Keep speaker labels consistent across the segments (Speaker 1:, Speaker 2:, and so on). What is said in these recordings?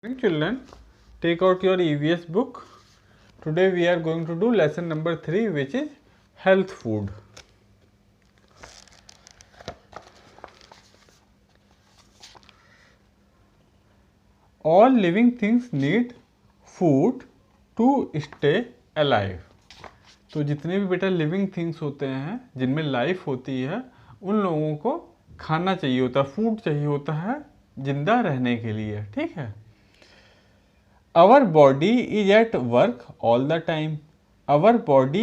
Speaker 1: Children, take out your EVS book. Today we are going to do lesson number 3, which is health food. All living things need food to stay alive. तो जितने भी बेटा living things होते हैं जिनमें life होती है उन लोगों को खाना चाहिए होता है, फूड चाहिए होता है जिंदा रहने के लिए। ठीक है। Our body is at work all the time. Our body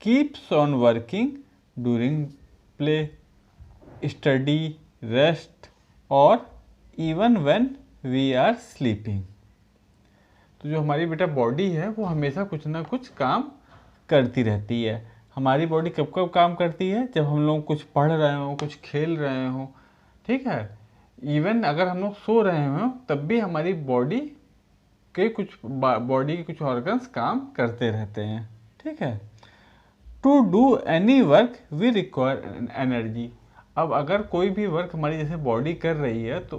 Speaker 1: keeps on working during play, study, rest or even when we are sleeping. तो जो हमारी बेटा बॉडी है वो हमेशा कुछ ना कुछ काम करती रहती है। हमारी बॉडी कब कब काम करती है? जब हम लोग कुछ पढ़ रहे हो, कुछ खेल रहे हो। ठीक है। इवन अगर हम लोग सो रहे हो तब भी हमारी बॉडी के बॉडी के कुछ ऑर्गन्स काम करते रहते हैं। ठीक है। To do any work we require energy. अब अगर कोई भी वर्क हमारी जैसे बॉडी कर रही है तो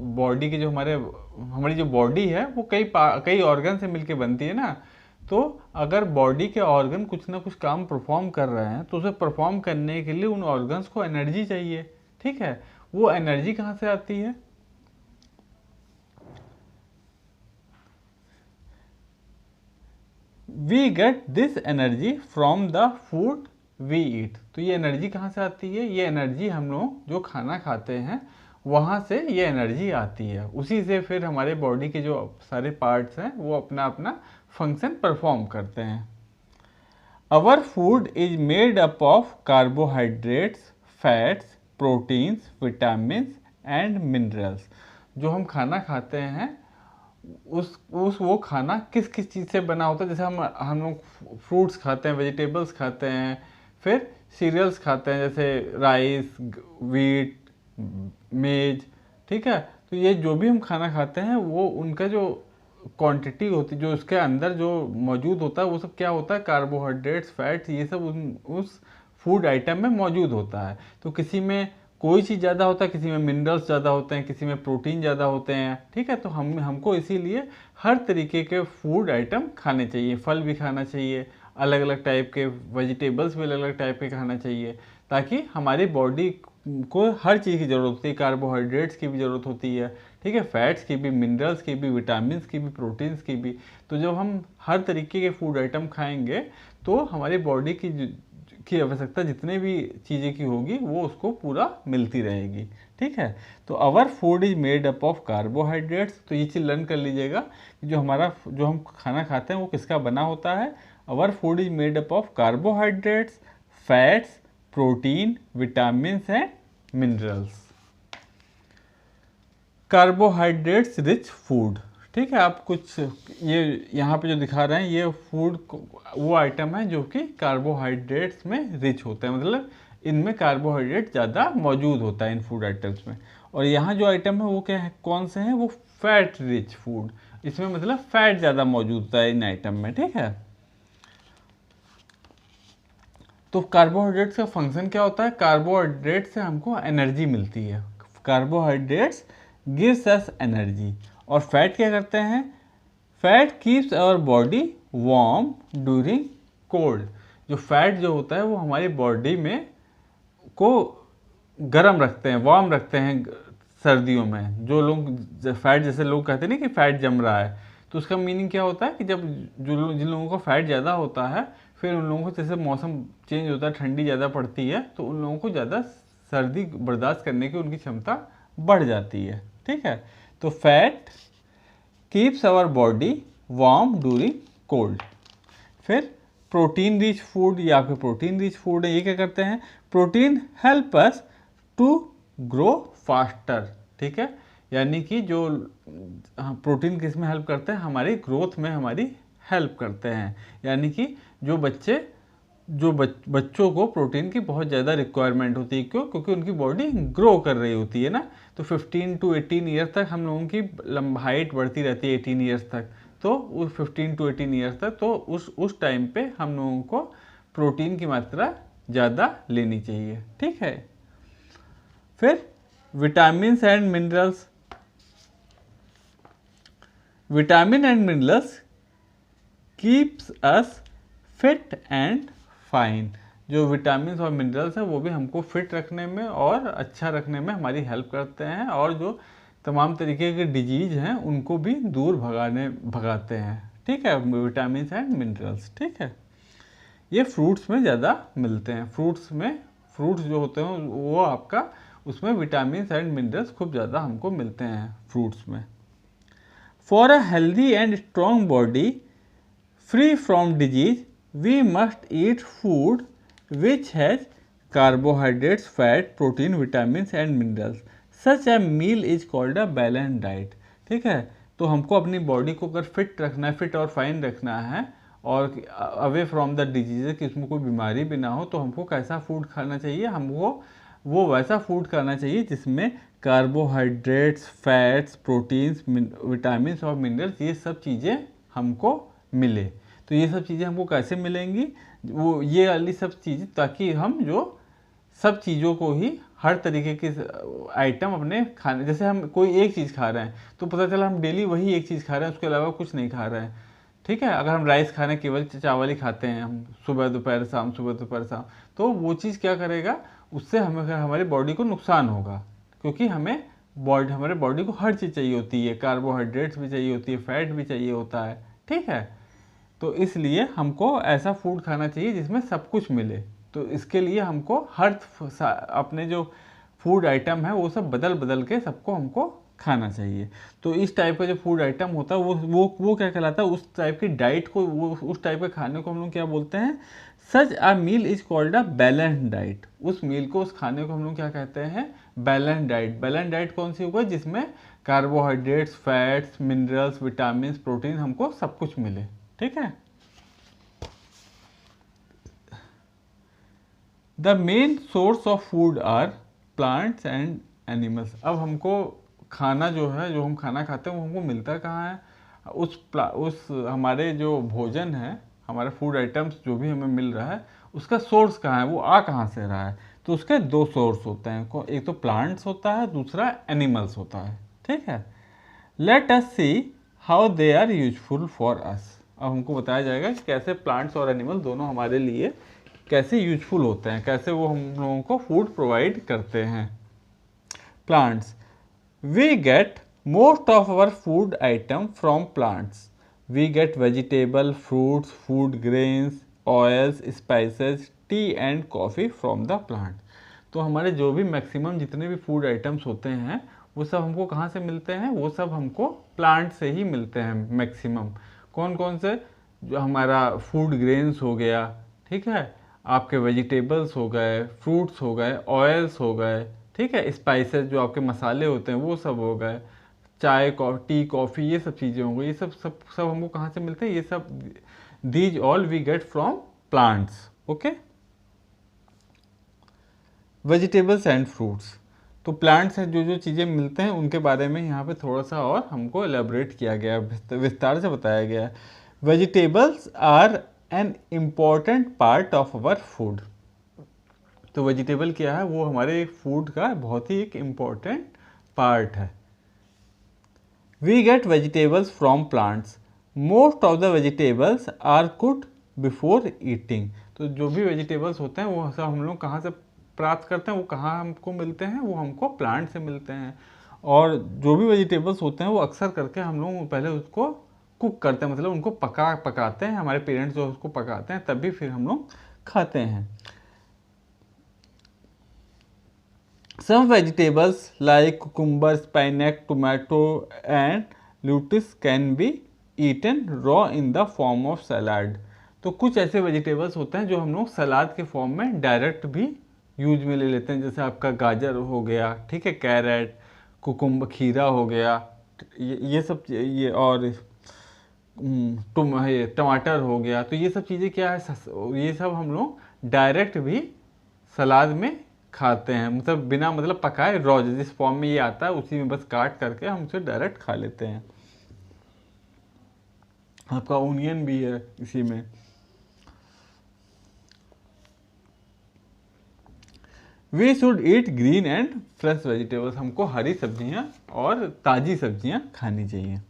Speaker 1: बॉडी के जो हमारी जो बॉडी है वो कई ऑर्गन से मिलके बनती है ना। तो अगर बॉडी के ऑर्गन कुछ ना कुछ काम परफॉर्म कर रहे हैं तो उसे परफॉर्म करने के लिए उन ऑर्गन्स को एनर्जी चाहिए। ठीक है। वो एनर्जी कहाँ से आती है? We get this energy from the food we eat. तो ये एनर्जी कहाँ से आती है? ये एनर्जी हम लोग जो खाना खाते हैं वहाँ से ये एनर्जी आती है। उसी से फिर हमारे बॉडी के जो सारे पार्ट्स हैं वो अपना अपना फंक्शन परफॉर्म करते हैं। Our food is made up of carbohydrates, fats, proteins, vitamins and minerals. जो हम खाना खाते हैं वो खाना किस किस चीज़ से बना होता है? जैसे हम लोग फ्रूट्स खाते हैं, वेजिटेबल्स खाते हैं, फिर सीरियल्स खाते हैं जैसे राइस, व्हीट, मेज। ठीक है। तो ये जो भी हम खाना खाते हैं वो उनका जो क्वांटिटी होती है, जो उसके अंदर जो मौजूद होता है वो सब क्या होता है? कार्बोहाइड्रेट्स, फैट्स, ये सब उस फूड आइटम में मौजूद होता है। तो किसी में कोई चीज़ ज़्यादा होता है, किसी में मिनरल्स ज़्यादा होते हैं, किसी में प्रोटीन ज़्यादा होते हैं। ठीक है। तो हमको इसीलिए हर तरीके के फूड आइटम खाने चाहिए। फल भी खाना चाहिए, अलग अलग टाइप के वेजिटेबल्स भी अलग अलग टाइप के खाना चाहिए, ताकि हमारी बॉडी को हर चीज़ की ज़रूरत होती है। कार्बोहाइड्रेट्स की भी ज़रूरत होती है। ठीक है। फैट्स की भी, मिनरल्स की भी, विटामिन्स की भी, प्रोटीन्स की भी। तो जब हम हर तरीके के फूड आइटम खाएंगे तो हमारी बॉडी की आवश्यकता जितने भी चीज़ें की होगी वो उसको पूरा मिलती रहेगी। ठीक है। तो our food is made up of carbohydrates. तो ये चीज़ लर्न कर लीजिएगा कि जो हम खाना खाते हैं वो किसका बना होता है। Our food is made up of carbohydrates, fats, protein, vitamins and minerals. Carbohydrates rich food. ठीक है। आप कुछ ये यहाँ पे जो दिखा रहे हैं ये फूड वो आइटम है जो कि कार्बोहाइड्रेट्स में रिच होता है, मतलब इनमें कार्बोहाइड्रेट ज़्यादा मौजूद होता है इन फूड आइटम्स में। और यहाँ जो आइटम है वो क्या है, कौन से हैं? वो फैट रिच फूड। इसमें मतलब फैट ज़्यादा मौजूद होता है इन आइटम में। ठीक है। तो कार्बोहाइड्रेट्स का फंक्शन क्या होता है? कार्बोहाइड्रेट से हमको एनर्जी मिलती है। Carbohydrates gives us energy. और फैट क्या करते हैं? Fat keeps our body warm during cold. जो फैट जो होता है वो हमारी बॉडी में को गर्म रखते हैं, वार्म रखते हैं सर्दियों में। जो लोग फैट, जैसे लोग कहते हैं ना कि फैट जम रहा है, तो उसका मीनिंग क्या होता है कि जब जिन लोगों को फैट ज़्यादा होता है फिर उन लोगों को जैसे मौसम चेंज होता है, ठंडी ज़्यादा पड़ती है, तो उन लोगों को ज़्यादा सर्दी बर्दाश्त करने की उनकी क्षमता बढ़ जाती है। ठीक है। तो fat keeps our body warm during cold. फिर प्रोटीन रिच फूड या फिर प्रोटीन रिच फूड है, ये क्या करते हैं? Protein help us to grow faster. ठीक है। यानी कि जो प्रोटीन किस में हेल्प करते हैं? हमारी ग्रोथ में हमारी हेल्प करते हैं। यानी कि बच्चों को प्रोटीन की बहुत ज़्यादा रिक्वायरमेंट होती है। क्यों? क्योंकि उनकी बॉडी ग्रो कर रही होती है ना। तो 15 to 18 ईयर्स तक हम लोगों की हाइट बढ़ती रहती है, 18 ईयर्स तक। तो उस 15 to 18 ईयर्स तक तो उस टाइम पे हम लोगों को प्रोटीन की मात्रा ज़्यादा लेनी चाहिए। ठीक है। फिर vitamins and minerals. Vitamin and minerals keeps us fit and fine. जो विटामिन और मिनरल्स हैं वो भी हमको फिट रखने में और अच्छा रखने में हमारी हेल्प करते हैं, और जो तमाम तरीके के डिजीज हैं उनको भी दूर भगाते हैं। ठीक है, विटामिन एंड मिनरल्स। ठीक है, ये फ्रूट्स में ज़्यादा मिलते हैं। फ्रूट्स जो होते हैं वो आपका उसमें विटामिन एंड मिनरल्स खूब ज़्यादा हमको मिलते हैं फ्रूट्स में। For a healthy and strong body free from disease we must eat food which has carbohydrates, fat, protein, vitamin and minerals. Such a meal is called a balance diet. ठीक है, तो हमको अपनी बॉडी को अगर fit रखना है, fit और फाइन रखना है और अवे फ्रॉम द डिजीज, कि उसमें कोई बीमारी भी ना हो, तो हमको कैसा फूड खाना चाहिए? हमको वो वैसा फूड खाना चाहिए जिसमें कार्बोहाइड्रेट्स, फैट्स, प्रोटीन्स, विटामिन और मिनरल्स, ये सब चीज़ें हमको मिले। तो ये सब चीज़ें हमको कैसे मिलेंगी? वो ये वाली सब चीज़ें, ताकि हम जो सब चीज़ों को ही हर तरीके के आइटम अपने खाने, जैसे हम कोई एक चीज़ खा रहे हैं तो पता चला हम डेली वही एक चीज़ खा रहे हैं, उसके अलावा कुछ नहीं खा रहे हैं। ठीक है, अगर हम राइस खाने केवल चावल ही खाते हैं, हम सुबह दोपहर शाम, सुबह दोपहर शाम, तो वो चीज़ क्या करेगा? उससे हमें हमारी बॉडी को नुकसान होगा, क्योंकि हमारे बॉडी को हर चीज़ चाहिए होती है, कार्बोहाइड्रेट्स भी चाहिए होती है, फैट भी चाहिए होता है। ठीक है, तो इसलिए हमको ऐसा फूड खाना चाहिए जिसमें सब कुछ मिले। तो इसके लिए हमको अपने जो फूड आइटम है वो सब बदल बदल के सबको हमको खाना चाहिए। तो इस टाइप का जो फूड आइटम होता है वो क्या कहलाता है? उस टाइप की डाइट को, वो उस टाइप के खाने को हम लोग क्या बोलते हैं? Such a meal is called a balance diet. उस मील को, उस खाने को हम लोग क्या कहते हैं? Balance diet. बैलेंस डाइट कौन सी होगा? जिसमें carbohydrates, fats, minerals, vitamin, protein, हमको सब कुछ मिले। ठीक है, the main source of food are plants and animals. अब हमको खाना जो है, जो हम खाना खाते हैं, वो हमको मिलता कहाँ है? उस हमारे जो भोजन है, हमारे फूड आइटम्स जो भी हमें मिल रहा है, उसका सोर्स कहाँ है? वो कहाँ से रहा है? तो उसके दो सोर्स होते हैं, एक तो प्लांट्स होता है, दूसरा एनिमल्स होता है। ठीक है, let us see how they are useful for us. अब हमको बताया जाएगा कि कैसे प्लांट्स और एनिमल दोनों हमारे लिए कैसे यूजफुल होते हैं, कैसे वो हम लोगों को फूड प्रोवाइड करते हैं। Plants, we get most of our food item from plants. We get vegetable, fruits, food grains, oils, spices, tea and coffee from the plant. तो हमारे जो भी मैक्सिमम जितने भी फूड आइटम्स होते हैं वो सब हमको कहाँ से मिलते हैं? वो सब हमको प्लांट से ही मिलते हैं मैक्सिमम। कौन कौन से? जो हमारा फूड ग्रेन्स हो गया, ठीक है, आपके वेजिटेबल्स हो गए, फ्रूट्स हो गए, ऑयल्स हो गए, ठीक है, स्पाइसेस जो आपके मसाले होते हैं वो सब हो गए, चाय, टी, कॉफ़ी, ये सब चीज़ें हो गई। ये सब सब सब हमको कहाँ से मिलते हैं? ये सब these all we get from plants. Okay, vegetables and fruits. तो प्लांट्स से जो जो चीज़ें मिलते हैं उनके बारे में यहाँ पे थोड़ा सा और हमको एलेबोरेट किया गया, विस्तार से बताया गया है। Vegetables are an important part of our food. तो वेजिटेबल क्या है? वो हमारे फूड का बहुत ही एक इम्पॉर्टेंट पार्ट है। We get vegetables from plants. Most of the vegetables are cooked before eating. तो जो भी वेजिटेबल्स होते हैं वो सब हम लोग कहाँ से प्राप्त करते हैं? वो कहाँ हमको मिलते हैं? वो हमको प्लांट से मिलते हैं। और जो भी वेजिटेबल्स होते हैं वो अक्सर करके हम लोग पहले उसको कुक करते हैं, मतलब उनको पकाते हैं, हमारे पेरेंट्स जो उसको पकाते हैं, तभी फिर हम लोग खाते हैं। Some vegetables like cucumber, spinach, tomato and lettuce can be eaten raw in the form of salad. तो कुछ ऐसे वेजिटेबल्स होते हैं जो हम लोग सलाद के फॉर्म में डायरेक्ट भी यूज में ले लेते हैं, जैसे आपका गाजर हो गया, ठीक है, कैरेट, कुकुम्बर, खीरा हो गया, ये सब, ये और टमाटर हो गया। तो ये सब चीज़ें क्या है? ये सब हम लोग डायरेक्ट भी सलाद में खाते हैं, मतलब बिना मतलब पकाए, रॉ जिस फॉर्म में ये आता है उसी में बस काट करके हम उसे डायरेक्ट खा लेते हैं। आपका ओनियन भी है इसी में। We should eat green and fresh vegetables. हमको हरी सब्जियां और ताज़ी सब्जियां खानी चाहिए।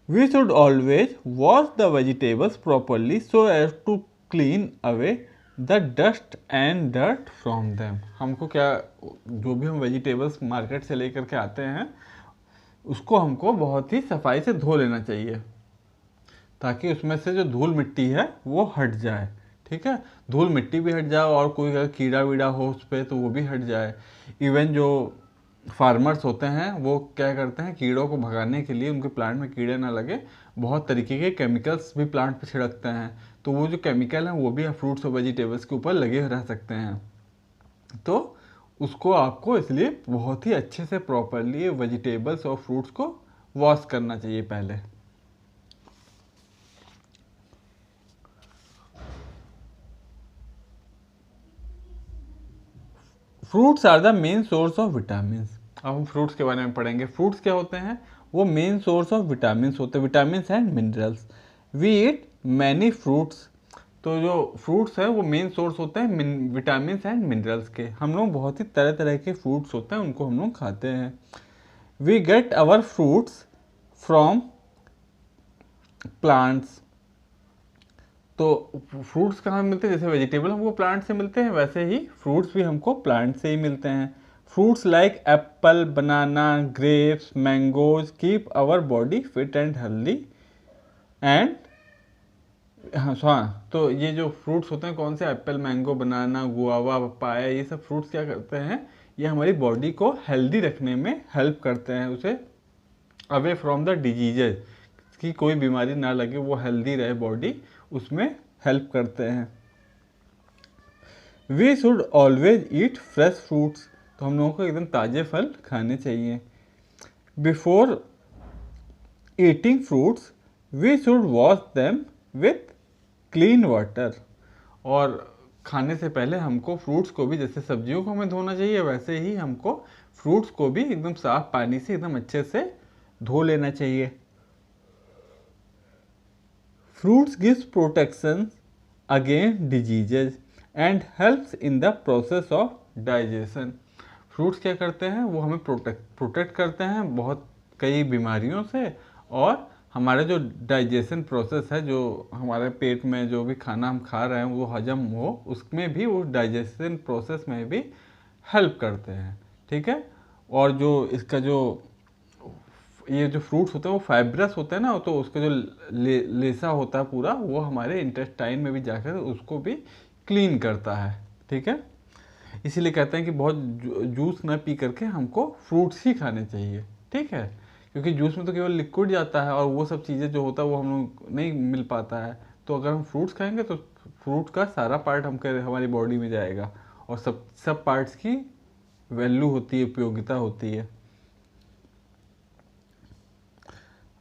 Speaker 1: We should always wash the vegetables properly so as to clean away the dust and dirt from them. हमको क्या, जो भी हम वेजिटेबल्स मार्केट से लेकर के आते हैं उसको हमको बहुत ही सफाई से धो लेना चाहिए, ताकि उसमें से जो धूल मिट्टी है वो हट जाए। ठीक है, धूल मिट्टी भी हट जाए और कोई अगर कीड़ा वीड़ा हो उस पर तो वो भी हट जाए। इवन जो फार्मर्स होते हैं वो क्या करते हैं, कीड़ों को भगाने के लिए, उनके प्लांट में कीड़े ना लगे, बहुत तरीके के केमिकल्स भी प्लांट पे छिड़कते हैं। तो वो जो केमिकल हैं वो भी फ्रूट्स और वेजिटेबल्स के ऊपर लगे रह सकते हैं। तो उसको आपको इसलिए बहुत ही अच्छे से प्रॉपरली वेजिटेबल्स और फ्रूट्स को वॉश करना चाहिए पहले। Fruits are the main source of vitamin. अब हम फ्रूट्स के बारे में पढ़ेंगे। फ्रूट्स क्या होते हैं, वो मेन सोर्स ऑफ विटामिन होते हैं, vitamin and minerals. We eat many fruits. तो जो फ्रूट्स है वो मेन सोर्स होते हैं विटामिन एंड मिनरल्स के। हम लोग बहुत ही तरह तरह के फ्रूट्स होते हैं उनको हम लोग खाते हैं। We get our fruits from plants. तो फ्रूट्स कहाँ मिलते हैं, जैसे वेजिटेबल हमको प्लांट से मिलते हैं वैसे ही फ्रूट्स भी हमको प्लांट से ही मिलते हैं। Fruits like apple, banana, grapes, mangoes keep our body fit and healthy and हाँ, तो ये जो फ्रूट्स होते हैं कौन से, apple, mango, banana, guava, papaya, ये सब फ्रूट्स क्या करते हैं, ये हमारी बॉडी को हेल्दी रखने में हेल्प करते हैं, उसे अवे फ्रॉम द डिजीजेज, कि कोई बीमारी ना लगे, वो हेल्दी रहे बॉडी, उसमें हेल्प करते हैं। We should always eat fresh fruits. तो हम लोगों को एकदम ताज़े फल खाने चाहिए। Before eating fruits we should wash them with clean water. और खाने से पहले हमको फ्रूट्स को भी, जैसे सब्जियों को हमें धोना चाहिए वैसे ही हमको फ्रूट्स को भी एकदम साफ पानी से एकदम अच्छे से धो लेना चाहिए। Fruits gives protection against diseases and helps in the process of digestion. Fruits क्या करते हैं, वो हमें प्रोटेक्ट करते हैं बहुत कई बीमारियों से, और हमारे जो डाइजेशन प्रोसेस है, जो हमारे पेट में जो भी खाना हम खा रहे हैं वो हजम हो, उसमें भी, वो डाइजेशन प्रोसेस में भी हेल्प करते हैं। ठीक है, और जो इसका जो ये जो फ्रूट्स होते हैं वो फाइब्रस होते हैं ना, तो उसका जो लेसा होता है पूरा, वो हमारे इंटेस्टाइन में भी जाकर उसको भी क्लीन करता है। ठीक है, इसीलिए कहते हैं कि बहुत जूस ना पी करके हमको फ्रूट्स ही खाने चाहिए। ठीक है, क्योंकि जूस में तो केवल लिक्विड जाता है और वो सब चीज़ें जो होता है वो हम लोग नहीं मिल पाता है। तो अगर हम फ्रूट्स खाएंगे तो फ्रूट का सारा पार्ट हमारी बॉडी में जाएगा, और सब पार्ट्स की वैल्यू होती है, उपयोगिता होती है।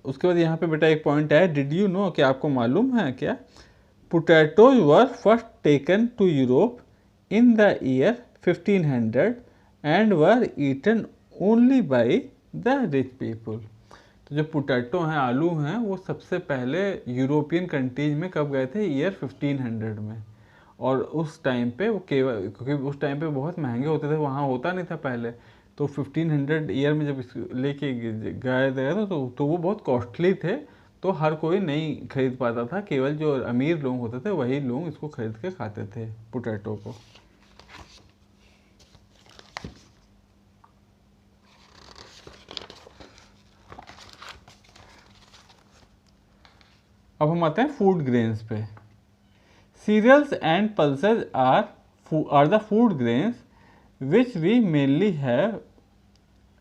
Speaker 1: उसके बाद यहाँ पे बेटा एक पॉइंट है, डिड यू नो, कि आपको मालूम है क्या, potatoes were first taken to Europe in the year 1500 and were eaten only by the rich people. तो जो पोटैटो हैं, आलू हैं, वो सबसे पहले यूरोपियन कंट्रीज में कब गए थे, ईयर 1500 में। और उस टाइम पे वो केवल, क्योंकि उस टाइम पे बहुत महंगे होते थे, वहाँ होता नहीं था पहले, तो 1500 ईयर में जब लेके गए थे तो वो बहुत कॉस्टली थे, तो हर कोई नहीं खरीद पाता था, केवल जो अमीर लोग होते थे वही लोग इसको खरीद के खाते थे, पोटैटो को। अब हम आते हैं फूड ग्रेन्स पे। Cereals and pulses are the food grains which we mainly have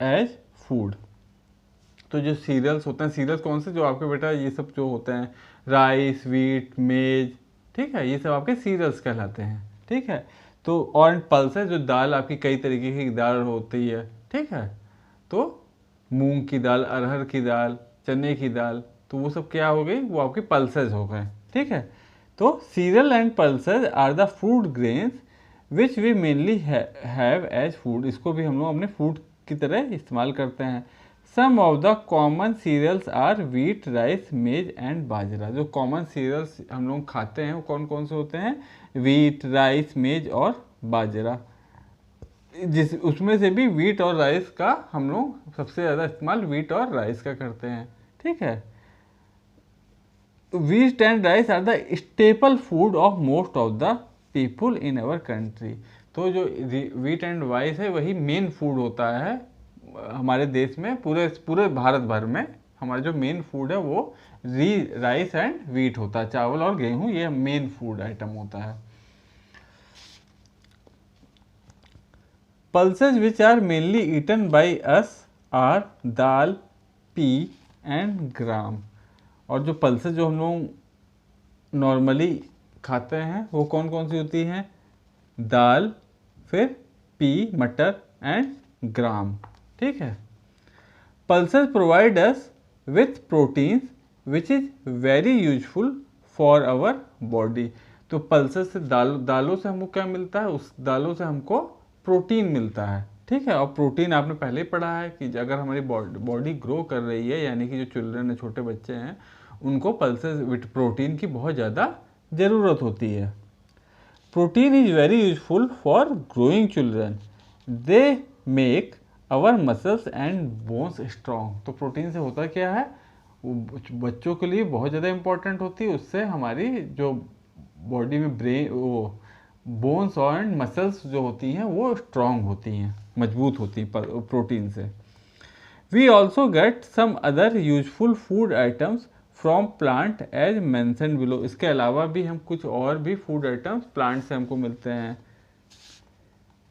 Speaker 1: as food. तो जो सीरियल्स होते हैं, सीरियल्स कौन से, जो आपके बेटा ये सब जो होते हैं, राइस, व्हीट, मेज, ठीक है, ये सब आपके सीरियल्स कहलाते हैं। ठीक है, तो और पल्सेज, जो दाल, आपकी कई तरीके की दाल होती है। ठीक है, तो मूंग की दाल, अरहर की दाल, चने की दाल, तो वो सब क्या हो गई, वो आपके पल्सेज हो गए। ठीक है, तो cereal and pulses are the food grains which we mainly have as food. इसको भी हम लोग अपने फूड की तरह इस्तेमाल करते हैं। Some of the common cereals are wheat, rice, maize and bajra. जो कॉमन सीरियल्स हम लोग खाते हैं वो कौन कौन से होते हैं, व्हीट, राइस, मेज और बाजरा। जिस उसमें से भी व्हीट और राइस का हम लोग सबसे ज़्यादा इस्तेमाल व्हीट और राइस का करते हैं। ठीक है, wheat and rice are the staple food of most of the people in our country। तो जो wheat and rice है वही मेन फूड होता है हमारे देश में, पूरे पूरे भारत भर में हमारा जो मेन फूड है वो राइस एंड व्हीट होता है। चावल और गेहूं ये मेन फूड आइटम होता है। Pulses which are mainly eaten by us are dal, pea and gram. और जो पल्सेज जो हम लोग नॉर्मली खाते हैं वो कौन कौन सी होती हैं? दाल, फिर पी मटर एंड ग्राम। ठीक है। Pulses provide us with proteins which is very useful for our body. तो पल्सेस से दालों से हमको क्या मिलता है? उस दालों से हमको प्रोटीन मिलता है। ठीक है। और प्रोटीन आपने पहले ही पढ़ा है कि अगर हमारी बॉडी ग्रो कर रही है, यानी कि जो चिल्ड्रन है, छोटे बच्चे हैं, उनको पल्सेस विथ प्रोटीन की बहुत ज़्यादा ज़रूरत होती है। Protein is very useful for growing children, they make our muscles and bones strong. तो प्रोटीन से होता क्या है? वो बच्चों के लिए बहुत ज़्यादा इंपॉर्टेंट होती है। उससे हमारी जो बॉडी में वो बोन्स एंड मसल्स जो होती हैं वो स्ट्रॉन्ग होती हैं, मजबूत होती हैं प्रोटीन से। We also get some other useful food items from plant as mentioned below. इसके अलावा भी हम कुछ और भी फूड आइटम्स प्लांट से हमको मिलते हैं।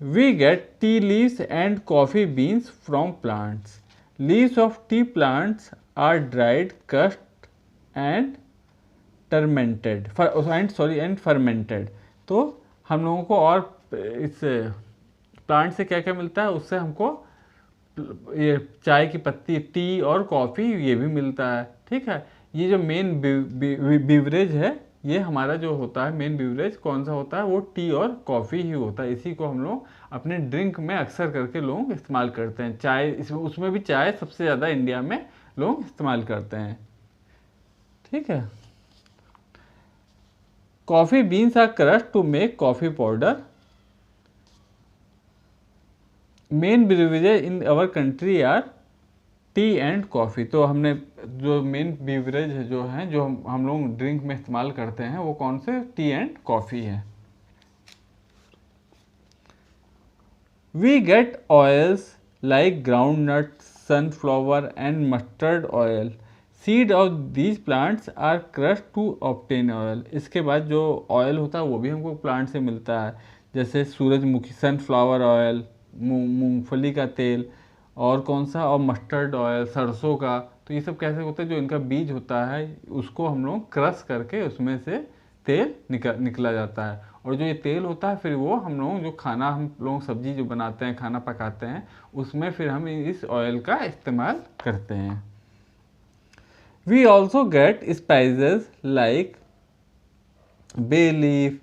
Speaker 1: We get tea leaves and coffee beans from plants. Leaves of tea plants are dried, crushed and fermented। तो हम लोगों को और इस प्लांट से क्या क्या मिलता है? उससे हमको ये चाय की पत्ती, टी और कॉफ़ी ये भी मिलता है। ठीक है। ये जो मेन बीवरेज है, ये हमारा जो होता है मेन बीवरेज कौन सा होता है? वो टी और कॉफ़ी ही होता है। इसी को हम लोग अपने ड्रिंक में अक्सर करके लोग इस्तेमाल करते हैं। चाय उसमें भी चाय सबसे ज़्यादा इंडिया में लोग इस्तेमाल करते हैं। ठीक है। Coffee beans are crushed to make coffee powder. Main beverage in our country are tea and coffee. तो हमने जो मेन बेवरेज है जो हैं जो हम लोग ड्रिंक में इस्तेमाल करते हैं वो कौन से? टी एंड कॉफ़ी है। We get oils like ground nut, sunflower and mustard oil. Seed of these plants are crushed to obtain oil. इसके बाद जो ऑयल होता है वो भी हमको प्लांट से मिलता है, जैसे सूरजमुखी, सनफ्लावर ऑयल, मूंगफली का तेल, और कौन सा? और मस्टर्ड ऑयल, सरसों का। तो ये सब कैसे होता है? जो इनका बीज होता है उसको हम लोग क्रश करके उसमें से तेल निकला जाता है। और जो ये तेल होता है फिर वो हम लोग जो खाना, हम लोग सब्जी जो बनाते हैं, खाना पकाते हैं, उसमें फिर हम इस ऑयल का इस्तेमाल करते हैं। We also get spices like bay leaf,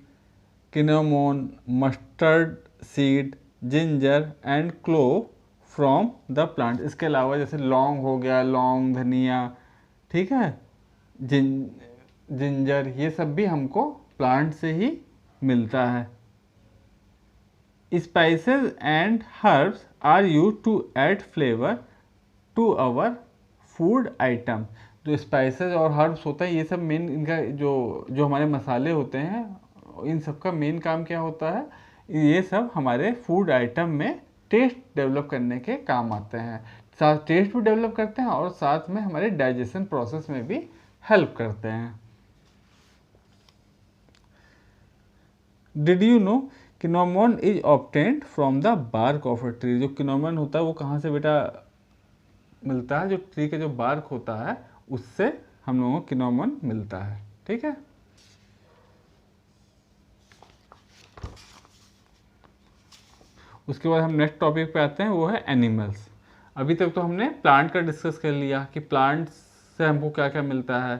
Speaker 1: cinnamon, mustard seed, ginger and clove from the plant. इसके अलावा जैसे लौंग हो गया, लौंग, धनिया, ठीक है, जिंजर, ये सब भी हमको प्लांट से ही मिलता है। Spices and herbs are use to add flavour to our food item. जो स्पाइसेस और हर्ब्स होता है ये सब मेन इनका जो हमारे मसाले होते हैं, इन सब का मेन काम क्या होता है? ये सब हमारे फूड आइटम में टेस्ट डेवलप करने के काम आते हैं। साथ टेस्ट भी डेवलप करते हैं और साथ में हमारे डाइजेशन प्रोसेस में भी हेल्प करते हैं। Did you know cinnamon is obtained from the bark of a tree. जो किनोमन होता है वो कहाँ से बेटा मिलता है? जो ट्री का जो बार्क होता है उससे हम लोगों को किनोमन मिलता है। ठीक है। उसके बाद हम नेक्स्ट टॉपिक पे आते हैं, वो है एनिमल्स। अभी तक तो हमने प्लांट का डिस्कस कर लिया कि प्लांट्स से हमको क्या क्या मिलता है।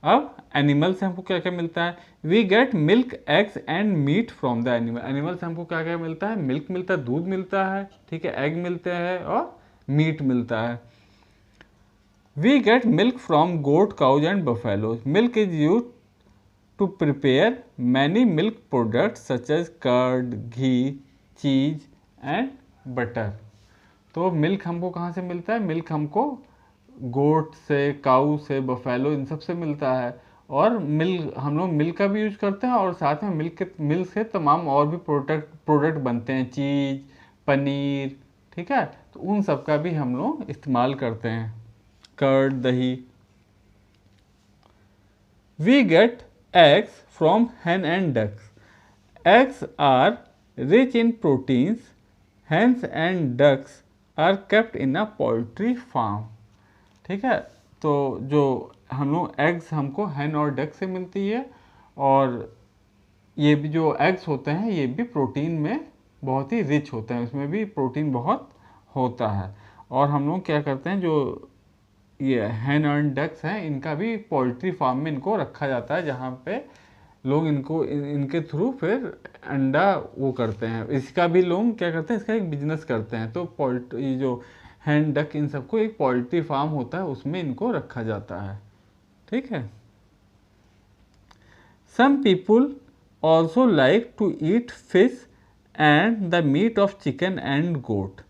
Speaker 1: अब एनिमल से हमको क्या क्या मिलता है? We get milk, eggs and meat from the animal. Animal से हमको क्या क्या मिलता है? मिल्क मिलता है, दूध मिलता है, ठीक है, एग मिलते हैं और मीट मिलता है। We get milk from goat, cows and buffaloes. Milk is use to prepare many milk products such as curd, ghee, cheese and butter. तो मिल्क हमको कहाँ से मिलता है? मिल्क हमको गोट से, काऊ से, बफेलो, इन सब से मिलता है। और हम लोग मिल्क का भी यूज करते हैं, और साथ में मिल्क से तमाम और भी प्रोडक्ट बनते हैं, चीज़, पनीर, ठीक है, तो उन सब का भी हम लोग इस्तेमाल करते हैं, कर्ड, दही। We get eggs from hen and ducks. Eggs are rich in proteins. Hens and ducks are kept in a poultry farm. ठीक है, तो जो हम लोग एग्स हमको hen और डक से मिलती है, और ये भी जो एग्स होते हैं ये भी प्रोटीन में बहुत ही रिच होते हैं, उसमें भी प्रोटीन बहुत होता है। और हम लोग क्या करते हैं, जो ये hen और डक्स हैं इनका भी पोल्ट्री फार्म में इनको रखा जाता है, जहाँ पे लोग इनके थ्रू फिर अंडा वो करते हैं, इसका भी लोग क्या करते हैं, इसका एक बिजनेस करते हैं। तो ये जो hen डक इन सबको एक पोल्ट्री फार्म होता है उसमें इनको रखा जाता है, ठीक है। Some people also like to eat fish and the meat of chicken and goat.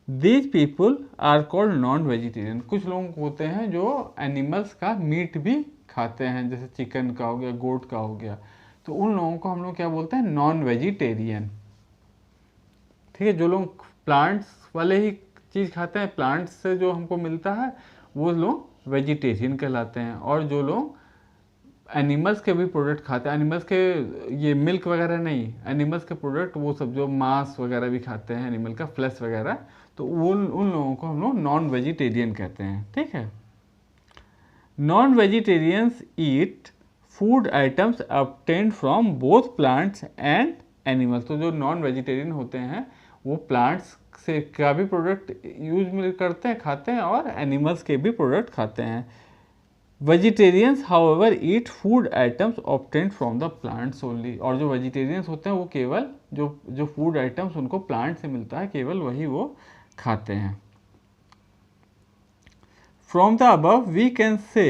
Speaker 1: These people are called non vegetarian. कुछ लोग होते हैं जो एनिमल्स का मीट भी खाते हैं, जैसे चिकन का हो गया, गोट का हो गया, तो उन लोगों को हम लोग क्या बोलते हैं, नॉन वेजिटेरियन, ठीक है। जो लोग प्लांट्स वाले ही चीज़ खाते हैं, प्लांट्स से जो हमको मिलता है, वो लोग वेजिटेरियन कहलाते हैं। और जो लोग एनिमल्स के भी प्रोडक्ट खाते हैं, एनिमल्स के ये मिल्क वगैरह नहीं, एनिमल्स के प्रोडक्ट वो सब जो मांस वगैरह भी खाते हैं, एनिमल का फ्लैश वगैरह, तो उन लोगों को हम लोग नॉन वेजिटेरियन कहते हैं, ठीक है। Non vegetarians eat food items obtained from both plants and animals. तो जो नॉन वेजिटेरियन होते हैं वो प्लांट्स से का भी प्रोडक्ट यूज करते हैं, खाते हैं, और एनिमल्स के भी प्रोडक्ट खाते हैं। Vegetarians however eat food items obtained from the plants only. और जो वेजिटेरियंस होते हैं वो केवल जो फूड आइटम्स उनको प्लांट से मिलता है, केवल वही वो खाते हैं। From the above, we can say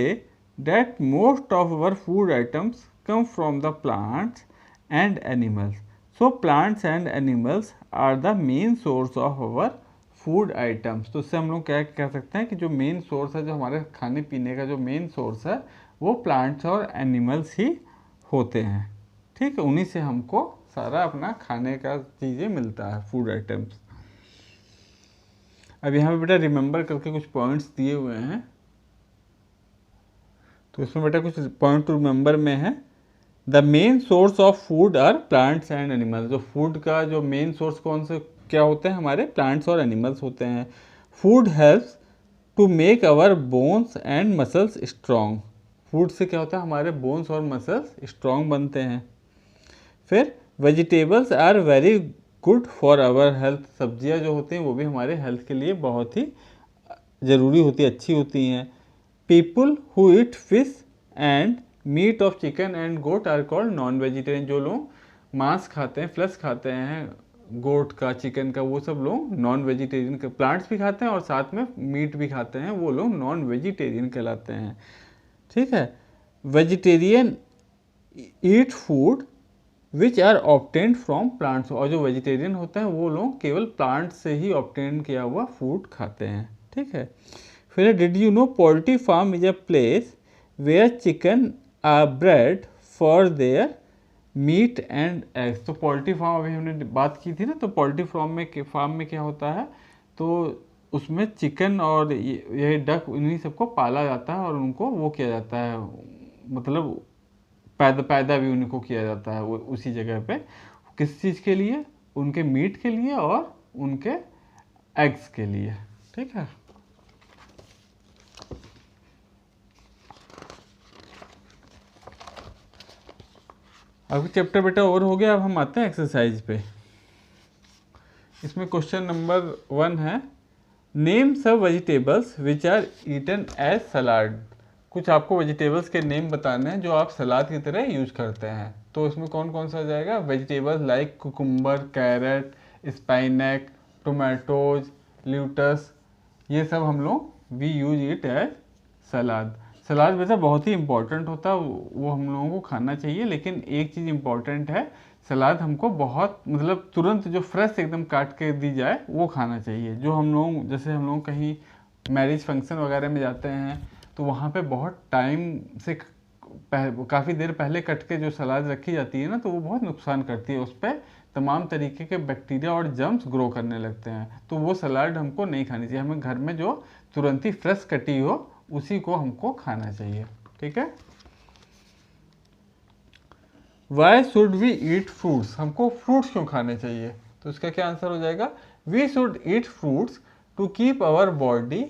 Speaker 1: that most of our food items come from the plants and animals. So plants and animals are the main source of our food items. तो इससे हम लोग क्या कह सकते हैं कि जो मेन सोर्स है, जो हमारे खाने पीने का जो मेन सोर्स है, वो प्लांट्स और एनिमल्स ही होते हैं, ठीक है। उन्हीं से हमको सारा अपना खाने का चीज़ें मिलता है, फूड आइटम्स। अब यहाँ पे बेटा रिमेंबर करके कुछ पॉइंट्स दिए हुए हैं, तो इसमें बेटा कुछ पॉइंट टू रिमेंबर में है। The main source of food are plants and animals. जो फूड का जो मेन सोर्स कौन से क्या होते हैं, हमारे प्लांट्स और एनिमल्स होते हैं। Food helps to make our bones and muscles strong. Food से क्या होता है, हमारे बोन्स और मसल्स स्ट्रॉन्ग बनते हैं। फिर vegetables are very good for our health. सब्जियां जो होती हैं वो भी हमारे हेल्थ के लिए बहुत ही ज़रूरी होती है, अच्छी होती हैं। People who eat fish and meat of chicken and goat are called non vegetarian. जो लोग मांस खाते हैं, फ्लैश खाते हैं, गोट का, चिकन का, वो सब लोग नॉन वेजिटेरियन के। प्लांट्स भी खाते हैं और साथ में मीट भी खाते हैं, वो लोग नॉन वेजिटेरियन कहलाते हैं, ठीक है। Vegetarian eat food which are obtained from plants. और जो वेजिटेरियन होते हैं वो लोग केवल प्लांट से ही ऑब्टेन किया हुआ फूड खाते हैं, ठीक है। फिर did you know poultry farm is a place where chicken are bred for their meat and eggs. तो पोल्ट्री फार्म अभी हमने बात की थी ना, तो पोल्ट्री फार्म में क्या होता है, तो उसमें चिकन और ये डक इन्हीं सबको पाला जाता है, और उनको वो किया जाता है, मतलब पैदा भी उनको किया जाता है वो उसी जगह पे। किस चीज़ के लिए, उनके मीट के लिए और उनके एग्स के लिए, ठीक है। अब चैप्टर बेटा और हो गया। अब हम आते हैं एक्सरसाइज पे। इसमें क्वेश्चन नंबर 1 है, name some vegetables which are eaten as salad. कुछ आपको वेजिटेबल्स के नेम बताने हैं जो आप सलाद की तरह यूज करते हैं। तो इसमें कौन कौन सा आ जाएगा, vegetables like cucumber, carrot, spinach, tomatoes, lettuce, ये सब हम लोग we use it as salad. Salad वैसे बहुत ही इंपॉर्टेंट होता है, वो हम लोगों को खाना चाहिए। लेकिन एक चीज़ इंपॉर्टेंट है, सलाद हमको बहुत मतलब तुरंत जो फ्रेश एकदम काट के दी जाए वो खाना चाहिए। जो हम लोग जैसे हम लोग कहीं मैरिज फंक्शन वगैरह में जाते हैं तो वहाँ पे बहुत टाइम से काफ़ी देर पहले कट के जो सलाद रखी जाती है ना, तो वो बहुत नुकसान करती है, उस पर तमाम तरीके के बैक्टीरिया और जर्म्स ग्रो करने लगते हैं। तो वो सलाद हमको नहीं खानी चाहिए, हमें घर में जो तुरंत ही फ्रेश कटी हो उसी को हमको खाना चाहिए। ठीक है। Why should we eat fruits, हमको फ्रूट्स क्यों खाने चाहिए? तो इसका क्या आंसर हो जाएगा? We should eat fruits to keep our body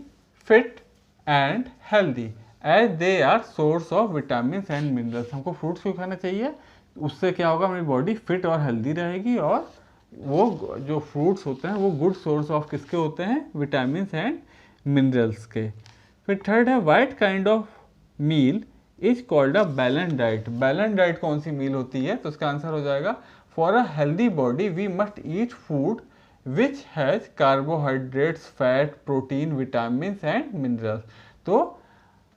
Speaker 1: fit and healthy as they are source of vitamin and minerals. हमको फ्रूट्स क्यों खाना चाहिए? उससे क्या होगा, हमारी बॉडी फिट और हेल्दी रहेगी, और वो जो फ्रूट्स होते हैं वो गुड सोर्स ऑफ किसके होते हैं? विटामिन एंड मिनरल्स के। फिर थर्ड है what kind of meal is called a balance diet. Balance diet कौन सी मील होती है? तो इसका आंसर हो जाएगा for a healthy body we must eat food which has carbohydrates, fat, protein, vitamin and minerals. तो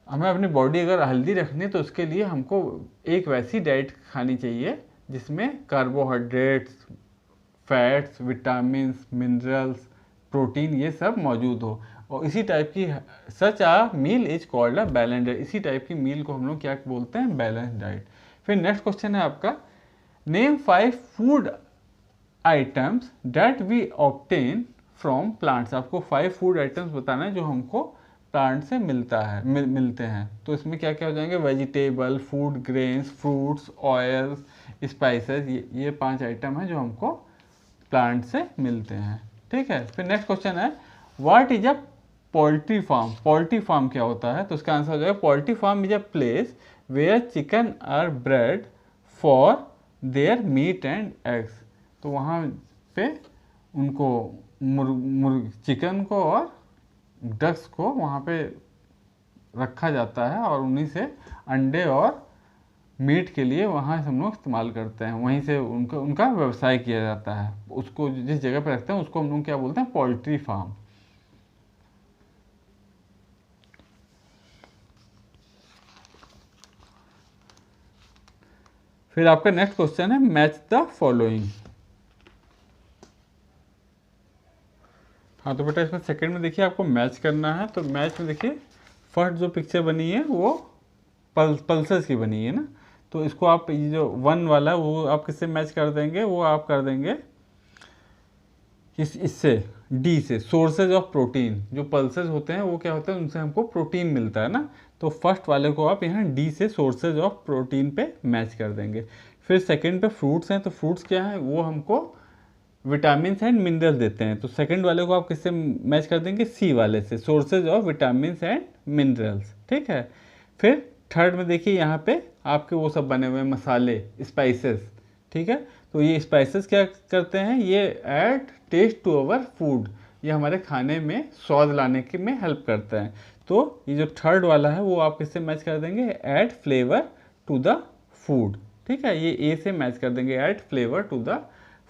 Speaker 1: हमें अपनी बॉडी अगर हेल्दी रखनी है तो उसके लिए हमको एक वैसी डाइट खानी चाहिए जिसमें carbohydrates, fats, vitamin, minerals, protein ये सब मौजूद हो, और इसी टाइप की such a meal is called a balance diet. इसी टाइप की मील को हम लोग क्या बोलते हैं? Balance diet. फिर नेक्स्ट क्वेश्चन है आपका, name 5 food items that we obtain from plants. आपको 5 फूड आइटम्स बताना है जो हमको प्लांट से मिलते हैं। तो इसमें क्या क्या हो जाएंगे? Vegetable, food grains, fruits, oils, spices, ये 5 आइटम है जो हमको प्लांट से मिलते हैं। ठीक है। फिर नेक्स्ट क्वेश्चन है what is a poultry farm. Poultry farm क्या होता है? तो इसका आंसर हो जाएगा poultry farm is a place where chicken are bred for their meat and eggs. तो वहाँ पे उनको चिकन को और डक्स को वहाँ पे रखा जाता है, और उन्हीं से अंडे और मीट के लिए वहाँ से हम लोग इस्तेमाल करते हैं, वहीं से उनका व्यवसाय किया जाता है। उसको जिस जगह पे रखते हैं उसको हम लोग क्या बोलते हैं? Poultry farm. फिर आपका नेक्स्ट क्वेश्चन है मैच द फॉलोइंग। हाँ तो बेटा इसमें सेकंड में देखिए आपको मैच करना है। तो मैच में देखिए फर्स्ट जो पिक्चर बनी है वो पल्सेस की बनी है ना, तो इसको आप ये जो 1 वाला है वो आप किससे मैच कर देंगे? वो आप कर देंगे इससे डी से, सोर्सेज ऑफ प्रोटीन। जो पल्सेस होते हैं वो क्या होते हैं? उनसे हमको प्रोटीन मिलता है ना, तो फर्स्ट वाले को आप यहाँ डी से सोर्सेज ऑफ प्रोटीन पे मैच कर देंगे। फिर सेकंड पे फ्रूट्स हैं, तो फ्रूट्स क्या है? वो हमको विटामिन एंड मिनरल्स देते हैं, तो सेकंड वाले को आप किससे मैच कर देंगे? सी वाले से, sources of vitamin and minerals. ठीक है। फिर थर्ड में देखिए यहाँ पे आपके वो सब बने हुए हैं मसाले, स्पाइसेस। ठीक है। तो ये स्पाइसेस क्या करते हैं? ये add taste to our food, ये हमारे खाने में स्वाद लाने के में हेल्प करते हैं। तो ये जो थर्ड वाला है वो आप किससे मैच कर देंगे? Add flavour to the food. ठीक है, ये ए से मैच कर देंगे, add flavour to the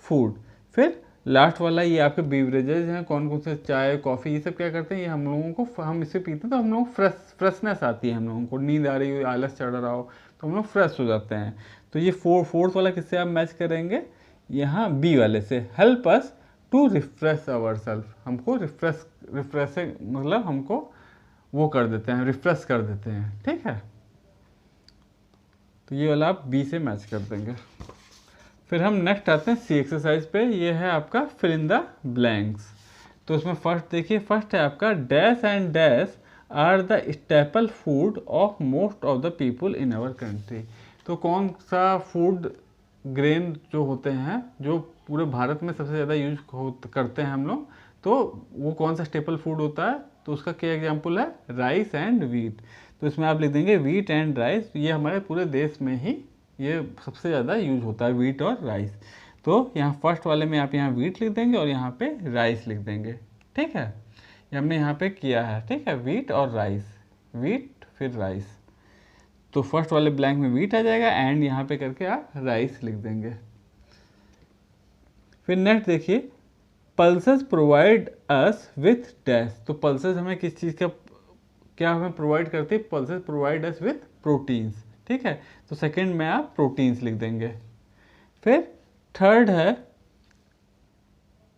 Speaker 1: food. फिर लास्ट वाला ये आपके बीवरेजेज हैं, कौन कौन से, चाय, कॉफ़ी, ये सब क्या करते हैं? ये हम लोगों को, हम इसे पीते हैं तो हम लोग फ्रेशनेस आती है, हम लोगों को नींद आ रही हो, आलस चढ़ रहा हो तो हम लोग फ्रेश हो जाते हैं। तो ये फोर्थ वाला किससे आप मैच करेंगे? यहाँ बी वाले से, help us to refresh our self. हमको रिफ्रेश मतलब हमको वो कर देते हैं, रिफ्रेश कर देते हैं। ठीक है, तो ये वाला आप बी से मैच कर देंगे। फिर हम नेक्स्ट आते हैं सी एक्सरसाइज पे। ये है आपका फिल इन द ब्लैंक्स। तो इसमें फर्स्ट देखिए, फर्स्ट है आपका dash and dash are the staple food of most of the people in our country. तो कौन सा फूड ग्रेन जो होते हैं जो पूरे भारत में सबसे ज़्यादा यूज करते हैं हम लोग, तो वो कौन सा स्टेपल फूड होता है? तो उसका क्या एग्जाम्पल है? Rice and wheat. तो इसमें आप लिख देंगे वीट एंड राइस। ये हमारे पूरे देश में ही ये सबसे ज़्यादा यूज होता है, वीट और राइस। तो यहाँ फर्स्ट वाले में आप यहाँ वीट लिख देंगे और यहाँ पे राइस लिख देंगे। ठीक है, ये हमने यहाँ पे किया है। ठीक है, वीट और राइस, वीट फिर राइस। तो फर्स्ट वाले ब्लैंक में वीट आ जाएगा एंड यहाँ पे करके आप राइस लिख देंगे। फिर नेक्स्ट देखिए, pulses provide us with dash. तो पल्सेस हमें किस चीज़ का क्या हमें प्रोवाइड करती है? Pulses provide us with proteins. ठीक है, तो सेकंड में आप प्रोटीन्स लिख देंगे। फिर थर्ड है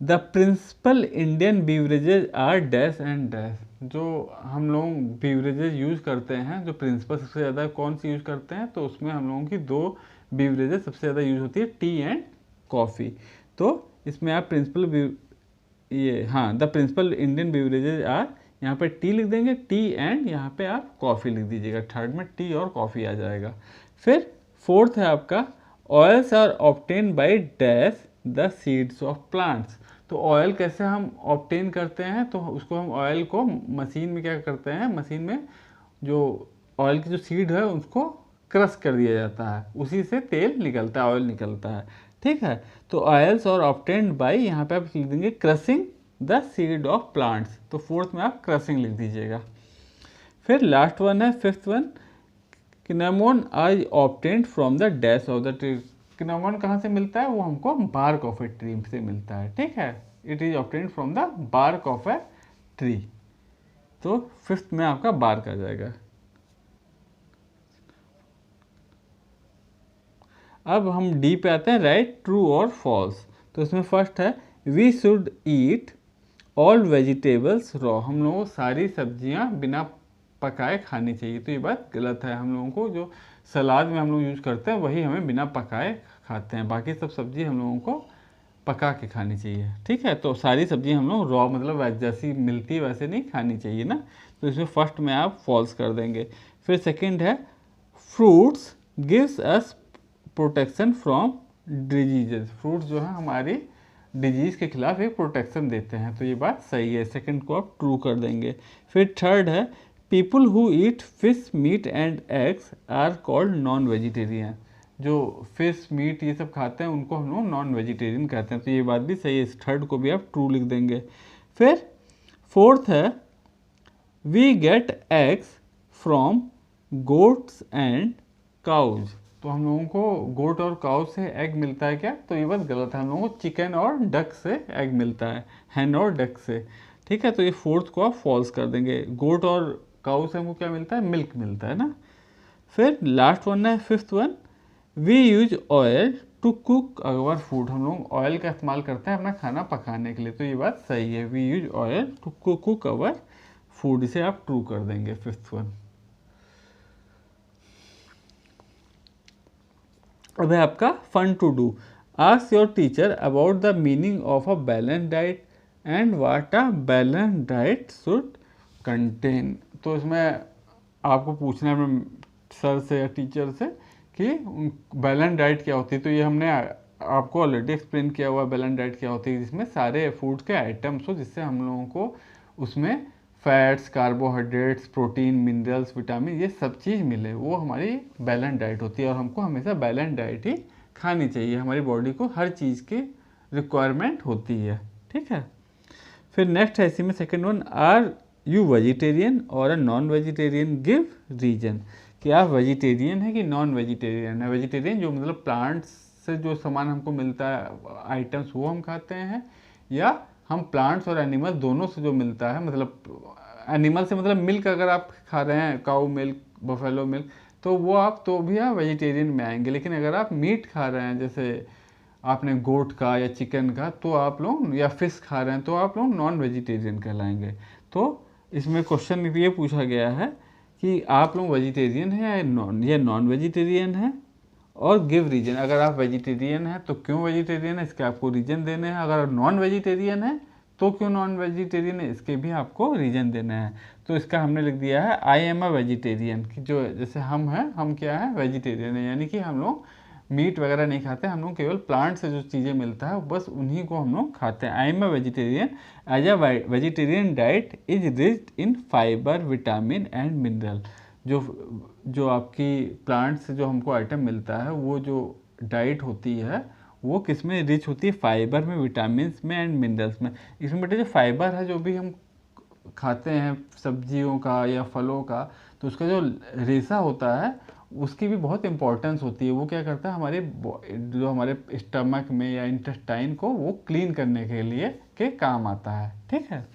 Speaker 1: the principal Indian beverages are dash and dash. जो हम लोग बीवरेजेज यूज़ करते हैं, जो प्रिंसिपल सबसे ज़्यादा कौन सी यूज़ करते हैं, तो उसमें हम लोगों की दो बीवरेजेज सबसे ज़्यादा यूज़ होती है, टी एंड कॉफ़ी। तो इसमें आप the principal Indian beverages are, यहाँ पे टी लिख देंगे, टी एंड यहाँ पे आप कॉफ़ी लिख दीजिएगा, थर्ड में टी और कॉफ़ी आ जाएगा। फिर फोर्थ है आपका oils are obtain by dash the seeds of plants. तो ऑयल कैसे हम ऑब्टेन करते हैं, तो उसको हम ऑयल को मशीन में क्या करते हैं, मशीन में जो ऑयल की जो सीड है उसको क्रश कर दिया जाता है, उसी से तेल निकलता है, ऑयल निकलता है। ठीक है, तो ऑयल्स और ऑब्टेन्ड बाय, यहाँ पे आप लिख देंगे crushing the seed of plants, तो फोर्थ में आप क्रशिंग लिख दीजिएगा। फिर लास्ट वन है fifth one, cinnamon are obtained from the dash of the tree. Cinnamon कहाँ से मिलता है, वो हमको बार्क ऑफ ए ट्री से मिलता है। ठीक है, it is obtained from the bark of a tree, तो फिफ्थ में आपका बार्क आ जाएगा। अब हम डी पे आते हैं, राइट ट्रू और फॉल्स। तो इसमें फर्स्ट है we should eat all vegetables raw. हम लोगों को सारी सब्जियां बिना पकाए खानी चाहिए, तो ये बात गलत है। हम लोगों को जो सलाद में हम लोग यूज़ करते हैं वही हमें बिना पकाए खाते हैं, बाकी सब सब्जी हम लोगों को पका के खानी चाहिए। ठीक है, तो सारी सब्जी हम लोग रॉ मतलब जैसी मिलती है वैसे नहीं खानी चाहिए ना, तो इसमें फर्स्ट में आप फॉल्स कर देंगे। फिर सेकंड है fruits gives us protection from diseases. Fruits जो है हमारी डिजीज़ के खिलाफ एक प्रोटेक्शन देते हैं, तो ये बात सही है, सेकंड को आप ट्रू कर देंगे। फिर थर्ड है people who eat fish meat and eggs are called non vegetarian. जो फिश मीट ये सब खाते हैं उनको हम लोग नॉन वेजिटेरियन कहते हैं, तो ये बात भी सही है, इस थर्ड को भी आप ट्रू लिख देंगे। फिर फोर्थ है we get eggs from goats and cows. तो हम लोगों को गोट और काउ से एग मिलता है क्या, तो ये बात गलत है, हम लोगों को चिकन और डक से एग मिलता है, हैन और डक से। ठीक है, तो ये फोर्थ को आप फॉल्स कर देंगे। गोट और काउ से हमको क्या मिलता है, मिल्क मिलता है ना। फिर लास्ट वन है fifth one, we use oil to cook our food. हम लोग ऑयल का इस्तेमाल करते हैं अपना खाना पकाने के लिए, तो ये बात सही है, we use oil to cook our food, इसे आप ट्रू कर देंगे फिफ्थ वन। अब है आपका fun to do, ask your teacher about the meaning of a balance diet and what a balance diet should contain. तो इसमें आपको पूछना है सर से या टीचर से कि बैलेंस डाइट क्या होती है, तो ये हमने आपको ऑलरेडी एक्सप्लेन किया हुआ बैलेंस डाइट क्या होती है, जिसमें सारे फूड के आइटम्स हो जिससे हम लोगों को उसमें fats, carbohydrates, protein, minerals, vitamin ये सब चीज़ मिले, वो हमारी बैलेंस डाइट होती है। और हमको हमेशा बैलेंस डाइट ही खानी चाहिए, हमारी बॉडी को हर चीज़ की रिक्वायरमेंट होती है। ठीक है, फिर नेक्स्ट है इसी में second one, are you vegetarian or a non vegetarian, give reason. कि आप वेजिटेरियन है कि नॉन वेजिटेरियन है। वेजिटेरियन जो मतलब प्लांट्स से जो सामान हमको मिलता है आइटम्स वो हम खाते हैं, या हम प्लांट्स और एनिमल दोनों से जो मिलता है, मतलब एनिमल से मतलब मिल्क अगर आप खा रहे हैं, काऊ मिल्क, बफेलो मिल्क, तो वो आप तो भी आप वेजिटेरियन में आएंगे। लेकिन अगर आप मीट खा रहे हैं, जैसे आपने गोट का या चिकन का, तो आप लोग, या फिश खा रहे हैं, तो आप लोग नॉन वेजिटेरियन कहलाएंगे। तो इसमें क्वेश्चन ये पूछा गया है कि आप लोग वेजिटेरियन हैं या नॉन वेजिटेरियन हैं, और गिव रीजन। अगर आप वेजिटेरियन हैं तो क्यों वेजिटेरियन है, इसके आपको रीजन देने हैं। अगर नॉन वेजिटेरियन है तो क्यों नॉन वेजिटेरियन है, इसके भी आपको रीजन देना है। तो इसका हमने लिख दिया है आई एम अ वेजिटेरियन, कि जो जैसे हम हैं, हम क्या है, वेजिटेरियन है, यानी कि हम लोग मीट वगैरह नहीं खाते, हम लोग केवल प्लांट से जो चीज़ें मिलता है बस उन्हीं को हम लोग खाते हैं। I am a vegetarian, as a vegetarian diet is rich in fibre, vitamin and mineral. जो आपकी प्लांट से जो हमको आइटम मिलता है, वो जो डाइट होती है वो किस में रिच होती है, फाइबर में, विटामिन में एंड मिनरल्स में। इसमें बेटे जो फाइबर है जो भी हम खाते हैं सब्जियों का या फलों का, तो उसका जो रेशा होता है उसकी भी बहुत इंपॉर्टेंस होती है। वो क्या करता है, हमारे स्टमक में या इंटेस्टाइन को वो क्लीन करने के लिए के काम आता है। ठीक है,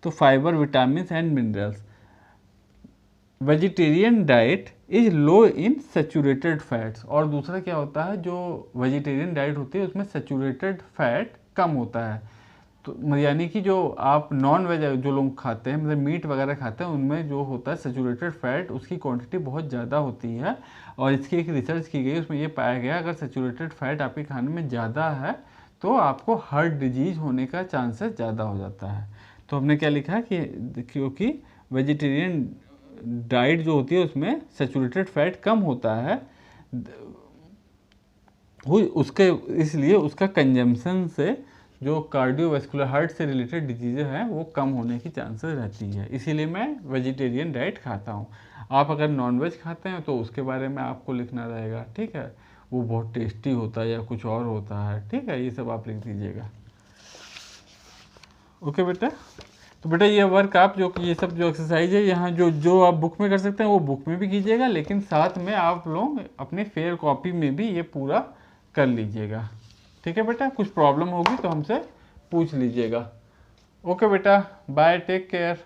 Speaker 1: तो fibre, vitamin and minerals. Vegetarian diet is low in saturated fats. और दूसरा क्या होता है, जो वेजिटेरियन डाइट होती है उसमें सेचूरेटेड फैट कम होता है। तो यानी कि जो आप नॉन वेज जो लोग खाते हैं, मतलब मीट वगैरह खाते हैं, उनमें जो होता है सेचुरेटेड फैट, उसकी क्वांटिटी बहुत ज़्यादा होती है। और इसकी एक रिसर्च की गई, उसमें ये पाया गया अगर सेचुरेटेड फैट आपके खाने में ज़्यादा है तो आपको हार्ट डिजीज होने का चांसेस ज़्यादा हो जाता है। तो हमने क्या लिखा है कि क्योंकि वेजिटेरियन डाइट जो होती है उसमें सेचुरेटेड फैट कम होता है, उसके इसलिए उसका कंजम्पशन से जो कार्डियोवैस्कुलर हार्ट से रिलेटेड डिजीज़ हैं वो कम होने की चांसेस रहती है। इसीलिए मैं वेजिटेरियन डाइट खाता हूँ। आप अगर नॉनवेज खाते हैं तो उसके बारे में आपको लिखना रहेगा, ठीक है, वो बहुत टेस्टी होता है या कुछ और होता है, ठीक है, ये सब आप लिख दीजिएगा। ओके बेटा। तो बेटा ये वर्क आप जो ये सब जो एक्सरसाइज है यहाँ जो जो आप बुक में कर सकते हैं वो बुक में भी कीजिएगा, लेकिन साथ में आप लोग अपने फेयर कॉपी में भी ये पूरा कर लीजिएगा। ठीक है बेटा, कुछ प्रॉब्लम होगी तो हमसे पूछ लीजिएगा। ओके बेटा, बाय, टेक केयर।